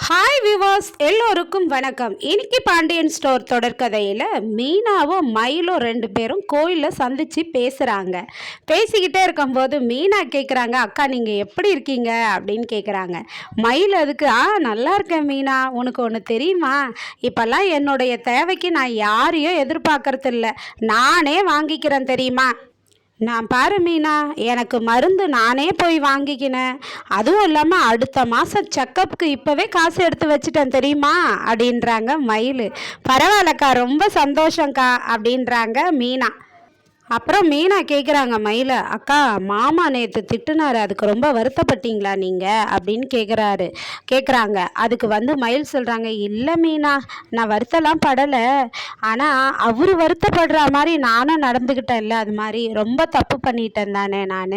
Hi விவாஸ், எல்லோருக்கும் வணக்கம். இன்னைக்கு பாண்டியன் ஸ்டோர் தொடர்கதையில் மீனாவும் மயிலும் ரெண்டு பேரும் கோயிலில் சந்தித்து பேசுகிறாங்க. பேசிக்கிட்டே இருக்கும்போது மீனா கேட்குறாங்க, அக்கா நீங்கள் எப்படி இருக்கீங்க அப்படின்னு கேட்குறாங்க. மயில் அதுக்கு நல்லா இருக்கேன் மீனா, உனக்கு ஒன்று தெரியுமா, இப்போல்லாம் என்னுடைய தேவைக்கு நான் யாரையும் எதிர்பார்க்கறது இல்லை, நானே வாங்கிக்கிறேன் தெரியுமா. நான் பாரு மீனா, எனக்கு மருந்து நானே போய் வாங்கிக்கினேன், அதுவும் இல்லாமல் அடுத்த மாதம் செக்கப்புக்கு இப்போவே காசு எடுத்து வச்சுட்டேன் தெரியுமா அப்படின்றாங்க மயில். பரவாயில்லக்கா, ரொம்ப சந்தோஷங்க்கா அப்படின்றாங்க மீனா. அப்புறம் மீனா கேட்குறாங்க மயில, அக்கா மாமா நேற்று திட்டுனாரு, அதுக்கு ரொம்ப வருத்தப்பட்டீங்களா நீங்கள் அப்படின்னு கேட்குறாங்க. அதுக்கு மயில் சொல்கிறாங்க, இல்லை மீனா, நான் வருத்தம்லாம் படலை, ஆனால் அவர் வருத்தப்படுற மாதிரி நானும் நடந்துக்கிட்டேன்ல, அது மாதிரி ரொம்ப தப்பு பண்ணிட்டேன் தானே நான்,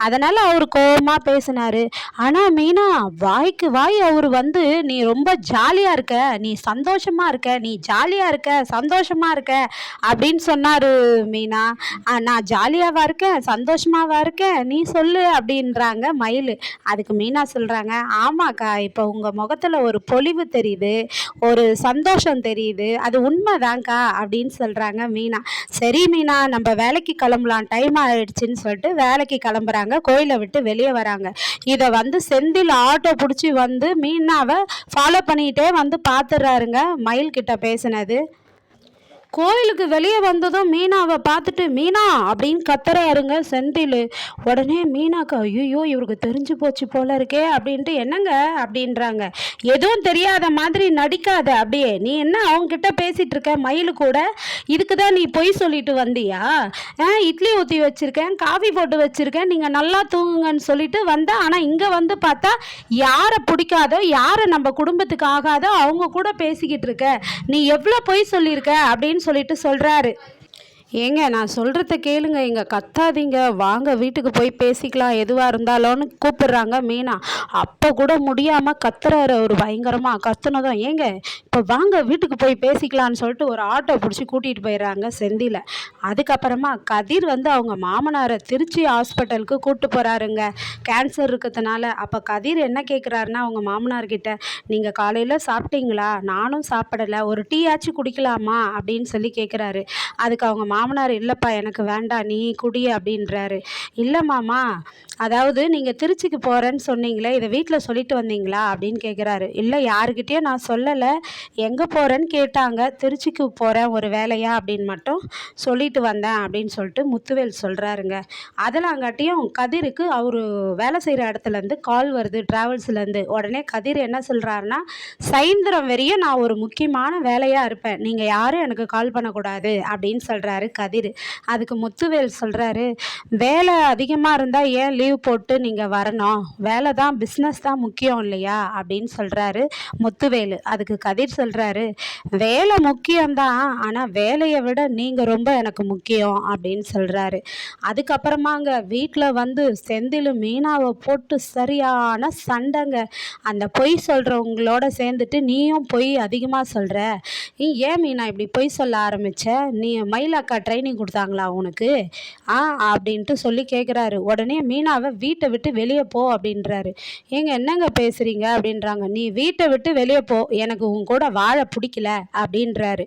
அதனால் அவர் கோபமாக பேசினார். ஆனால் மீனா, வாய்க்கு வாய் அவர் நீ ரொம்ப ஜாலியாக இருக்க, நீ சந்தோஷமாக இருக்க, நீ ஜாலியாக இருக்க, சந்தோஷமாக இருக்க அப்படின்னு சொன்னார் மீனா. நான் ஜாலியாவா இருக்கேன், சந்தோஷமாவா இருக்கேன், நீ சொல்லு அப்படின்றாங்க மயில். அதுக்கு மீனா சொல்கிறாங்க, ஆமாக்கா, இப்போ உங்கள் முகத்தில் ஒரு பொலிவு தெரியுது, ஒரு சந்தோஷம் தெரியுது, அது உண்மைதான்க்கா அப்படின்னு சொல்கிறாங்க மீனா. சரி மீனா, நம்ம வேலைக்கு கிளம்பலாம், டைம் ஆகிடுச்சின்னு சொல்லிட்டு வேலைக்கு கிளம்புறாங்க. கோயிலை விட்டு வெளியே வராங்க. இதை செந்தில் ஆட்டோ பிடிச்சி மீனாவை ஃபாலோ பண்ணிக்கிட்டே பார்த்துடுறாருங்க. மயில் கிட்ட பேசினது. கோயிலுக்கு வெளியே வந்ததும் மீனாவை பார்த்துட்டு மீனா அப்படின்னு கத்துறாருங்க செந்தில். உடனே மீனாக்கா, ஐயோ இவருக்கு தெரிஞ்சு போச்சு போல இருக்கே அப்படின்ட்டு, என்னங்க அப்படின்றாங்க. எதுவும் தெரியாத மாதிரி நடிக்காத, அப்படியே நீ என்ன அவங்ககிட்ட பேசிகிட்டு இருக்க மயில் கூட, இதுக்கு தான் நீ பொய் சொல்லிட்டு வந்தியா, இட்லி ஊற்றி வச்சுருக்கேன், காஃபி போட்டு வச்சுருக்கேன், நீங்கள் நல்லா தூங்குங்கன்னு சொல்லிட்டு வந்தேன், ஆனால் இங்கே பார்த்தா யாரை பிடிக்காதோ, யாரை நம்ம குடும்பத்துக்கு ஆகாதோ அவங்க கூட பேசிக்கிட்டு இருக்க, நீ எவ்வளோ பொய் சொல்லியிருக்க அப்படின்னு சொல்லிட்டு சொல்றாரு. ஏங்க, நான் சொல்கிறத கேளுங்க, இங்கே கத்தாதீங்க, வாங்க வீட்டுக்கு போய் பேசிக்கலாம், எதுவாக இருந்தாலும்னு கூப்பிடுறாங்க மீனா. அப்போ கூட முடியாமல் கத்துறாரு அவர் பயங்கரமாக. கத்துனதும், ஏங்க இப்போ வாங்க வீட்டுக்கு போய் பேசிக்கலான்னு சொல்லிட்டு ஒரு ஆட்டோ பிடிச்சி கூட்டிகிட்டு போயிடுறாங்க செந்தில. அதுக்கப்புறமா கதிர் அவங்க மாமனாரை திருச்சி ஹாஸ்பிட்டலுக்கு கூப்பிட்டு போகிறாருங்க, கேன்சர் இருக்கிறதுனால. அப்போ கதிர் என்ன கேட்குறாருன்னா அவங்க மாமனார்கிட்ட, நீங்கள் காலையில் சாப்பிட்டீங்களா, நானும் சாப்பிடலை, ஒரு டீ ஆச்சு குடிக்கலாமா அப்படின்னு சொல்லி கேட்குறாரு. அதுக்கு அவங்க மாமனார், இல்லைப்பா எனக்கு வேண்டாம், நீ குடி அப்படின்றாரு. இல்லை மாமா, அதாவது நீங்கள் திருச்சிக்கு போகிறேன்னு சொன்னீங்களே, இதை வீட்டில் சொல்லிட்டு வந்தீங்களா அப்படின்னு கேட்குறாரு. இல்லை, யாருக்கிட்டேயும் நான் சொல்லலை, எங்கே போகிறேன்னு கேட்டாங்க, திருச்சிக்கு போகிறேன் ஒரு வேலையா அப்படின்னு மட்டும் சொல்லிட்டு வந்தேன் அப்படின்னு சொல்லிட்டு முத்துவேல் சொல்கிறாருங்க. அதெல்லாங்காட்டியும் கதிருக்கு அவர் வேலை செய்கிற இடத்துலேருந்து கால் வருது, ட்ராவல்ஸ்லேருந்து. உடனே கதிர் என்ன சொல்கிறாருன்னா, சாயந்தரம் வரையும் நான் ஒரு முக்கியமான வேலையாக இருப்பேன், நீங்கள் யாரும் எனக்கு கால் பண்ணக்கூடாது அப்படின்னு சொல்கிறாரு கதிர். அதுக்கு முத்துவேல் சொல்கிறாரு, வேலை அதிகமாக இருந்தால் ஏன் லீவ் போட்டு நீங்கள் வரணும், வேலை தான், பிஸ்னஸ் தான் முக்கியம் இல்லையா அப்படின்னு சொல்கிறாரு முத்துவேல். அதுக்கு கதிர் சொல்கிறாரு, வேலை முக்கியம்தான், ஆனால் வேலையை விட நீங்கள் ரொம்ப எனக்கு முக்கியம் அப்படின்னு சொல்கிறாரு. அதுக்கப்புறமாங்க வீட்டில் செந்தில் மீனாவை போட்டு சரியான சண்டைங்க. அந்த பொய் சொல்கிறவங்களோட சேர்ந்துட்டு நீயும் பொய் அதிகமாக சொல்கிற, ஏன் மீனா இப்படி பொய் சொல்ல ஆரம்பித்த, நீ மயிலாக்கா ட்ரைனிங் கொடுத்தாங்களா உனக்கு அப்படின்ட்டு சொல்லி கேட்குறாரு. உடனே மீனாவை வீட்டை விட்டு வெளியே போ அப்படின்றாரு. ஏங்க என்னங்க பேசுகிறீங்க அப்படின்றாங்க. நீ வீட்டை விட்டு வெளியே போ, எனக்கு உன் கூட வாழ பிடிக்கல அப்படின்றாரு.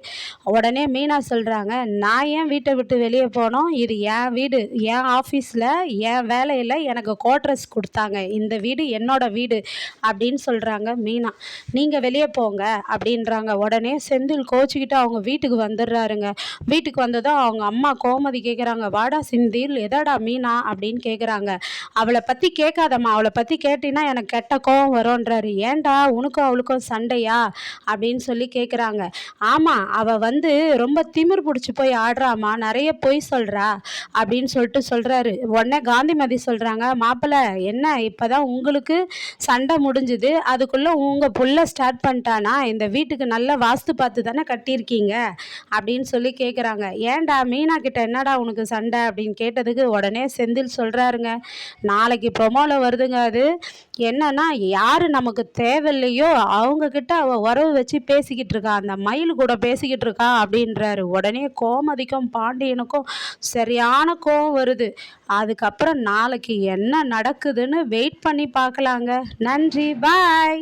உடனே மீனா சொல்கிறாங்க, நான் ஏன் வீட்டை விட்டு வெளியே போனோம், இது என் வீடு, என் ஆஃபீஸில் என் வேலையில் எனக்கு குவார்ட்டர்ஸ் கொடுத்தாங்க, இந்த வீடு என்னோட வீடு அப்படின்னு சொல்கிறாங்க மீனா. நீங்கள் வெளியே போங்க அப்படின்றாங்க. உடனே செந்தில் கோச்சிக்கிட்டு அவங்க வீட்டுக்கு வந்துடுறாருங்க. வீட்டுக்கு வந்ததும் அவங்க அம்மா கோமதி கேட்குறாங்க, வாடா செந்தில், எதாடா மீனா அப்படின்னு கேட்குறாங்க. அவளை பற்றி கேட்காதம்மா, அவளை பற்றி கேட்டினா எனக்கு கெட்ட கோவம் வரும்ன்றாரு. ஏன்டா உனக்கும் அவளுக்கும் சண்டையா அப்படின்னு சொல்லி கேட்குறாங்க. ஆமாம், அவள் ரொம்ப திமிர் பிடிச்சி போய் ஆடுறாமா, நிறைய பொய் சொல்கிறா அப்படின்னு சொல்லிட்டு சொல்கிறாரு. உடனே காந்திமதி சொல்கிறாங்க, மாப்பிள்ளை என்ன இப்போ தான் உங்களுக்கு சண்டை முடிஞ்சுது, அதுக்குள்ளே உங்கள் புள்ள ஸ்டார்ட் பண்ணிட்டானா, இந்த வீட்டுக்கு நல்ல வாஸ்து பார்த்து தானே கட்டியிருக்கீங்க அப்படின்னு சொல்லி கேட்குறாங்க. ஏன்டா மீனா கிட்ட என்னடா உனக்கு சண்டை அப்படின்னு கேட்டதுக்கு உடனே செந்தில் சொல்கிறாருங்க, நாளைக்கு ப்ரொமோவில் வருதுங்க, அது என்னன்னா யார் நமக்கு தேவையில்லையோ அவங்கக்கிட்ட அவள் உறவு வச்சு பேசிக்கிட்டு இருக்கா, அந்த மயில் கூட பேசிக்கிட்டு இருக்கா அப்படின்றாரு. உடனே கோமதிக்கும் பாண்டியனுக்கும் சரியான கோவம் வருது. அதுக்கப்புறம் நாளைக்கு என்ன நடக்குதுன்னு வெயிட் பண்ணி பார்க்கலாங்க. நன்றி, பாய்.